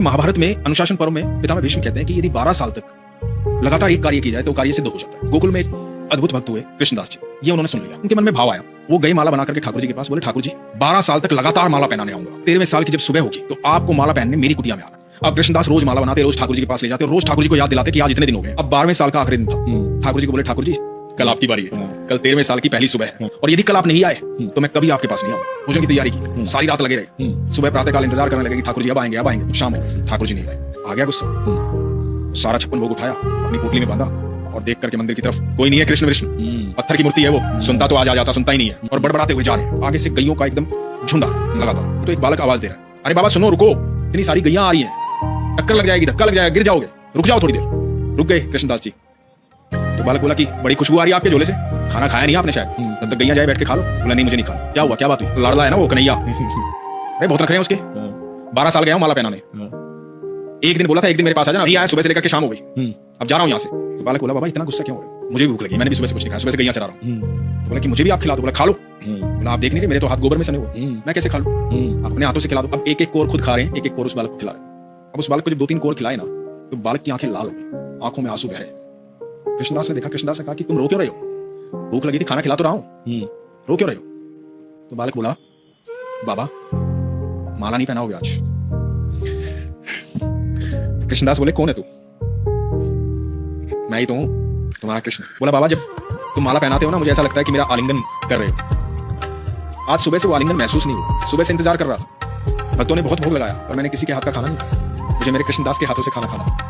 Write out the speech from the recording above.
महाभारत में अनुशासन पर्व में पितामह भीष्म कहते हैं कि यदि 12 साल तक लगातार एक कार्य किया जाए तो कार्य सिद्ध हो जाता है। गोकुल में एक अद्भुत भक्त हुए कृष्णदास जी, ये उन्होंने सुन लिया, उनके मन में भाव आया, वो गए माला बना करके ठाकुर जी के पास, बोले ठाकुर जी 12 साल तक लगातार माला पहनाने आऊंगा, 13वें साल की जब सुबह होगी तो आपको माला पहनने मेरी कुटिया में आना। अब कृष्णदास रोज माला बनाते, रोज ठाकुर जी के पास ले जाते, रोज ठाकुर जी को याद दिलाते कि आज इतने दिन हो गए। अब 12वें साल का आखिरी दिन था, ठाकुर जी को बोले ठाकुर जी कल आपकी बारी है, कल 13वें साल की पहली सुबह है, और यदि कल आप नहीं आए तो मैं कभी आपके पास नहीं आऊंगा। भोजन की तैयारी की, सारी रात लगे रहे, सुबह प्रातः काल इंतजार करने लगे कि ठाकुर जी अब आएंगे अब आएंगे। शाम हो गई, ठाकुर जी नहीं आए, आ गया गुस्सा, सारा 56 भोग उठाया, अपनी पोटली में बांधा और देख करके मंदिर की तरफ कोई नहीं है, कृष्ण विष्णु पत्थर की मूर्ति है, वो सुनता तो आ जाता, सुनता ही नहीं है, और बड़बड़ाते हुए जा रहे हैं। आगे से गैयों का एकदम झुंड आ रहा है लगातार। तो एक बालक आवाज दे रहा है, अरे बाबा सुनो, रुको, इतनी सारी गैया आ रही है, टक्कर लग जाएगी, धक्का लग जाएगा, गिर जाओगे, रुक जाओ थोड़ी देर। रुक गए कृष्णदास जी। तो बालक बोला कि बड़ी खुशबू आ रही है आपके झोले से, खाना खाया नहीं आपने शायद, तब तक गैया जाए बैठ के खा लो। बोला नहीं मुझे नहीं खाना। क्या हुआ, क्या बात हुई? लाडला है ना वो कन्हैया, अरे बहुत रख रहे हैं उसके, 12 साल गया हूं माला पहनाने, एक दिन बोला था एक दिन मेरे पास आ जाना, नहीं आया, सुबह से लेकर के शाम हो गई, अब जा रहा हूं यहाँ से। तो बालक बोला बाबा इतना गुस्सा क्यों हो रहा है? मुझे भी भूख लगी, मैंने भी सुबह से कुछ नहीं खाया, सुबह से गैया चरा रहा हूँ। तो बोला कि मुझे भी आप खिला दो। बोला खा लो। बोला आप देख नहीं रहे मेरे तो हाथ गोबर में सने हुए, मैं कैसे खा लूं? अपने हाथों से खिला दो। अब एक एक कोर खुद खा रहे हैं, एक एक कोर उस बालक को खिला रहे हैं। अब उस बालक को जब 2-3 कोर खिलाए ना तो बालक की आंखें लाल हो गई, आंखों में आंसू बह रहे। कृष्णदास ने देखा, कृष्णदास ने कहा कि तुम रो क्यों रहे हो? भूख लगी थी, खाना खिला तो रहा हूं, रो क्यों रहे हो? तो बालक बोला बाबा माला नहीं पहनाओगे आज। कृष्णदास बोले कौन है तू? मैं ही तो हूं, तुम्हारा कृष्ण। बोला बाबा जब तुम माला पहनाते हो ना मुझे ऐसा लगता है कि मेरा आलिंगन कर रहे हो। आज सुबह से वो आलिंगन महसूस नहीं हुआ, सुबह से इंतजार कर रहा था, भक्तों ने बहुत भोग लगाया पर मैंने किसी के हाथ का खाना नहीं खाया, मुझे मेरे कृष्णदास के हाथों से खाना खाना।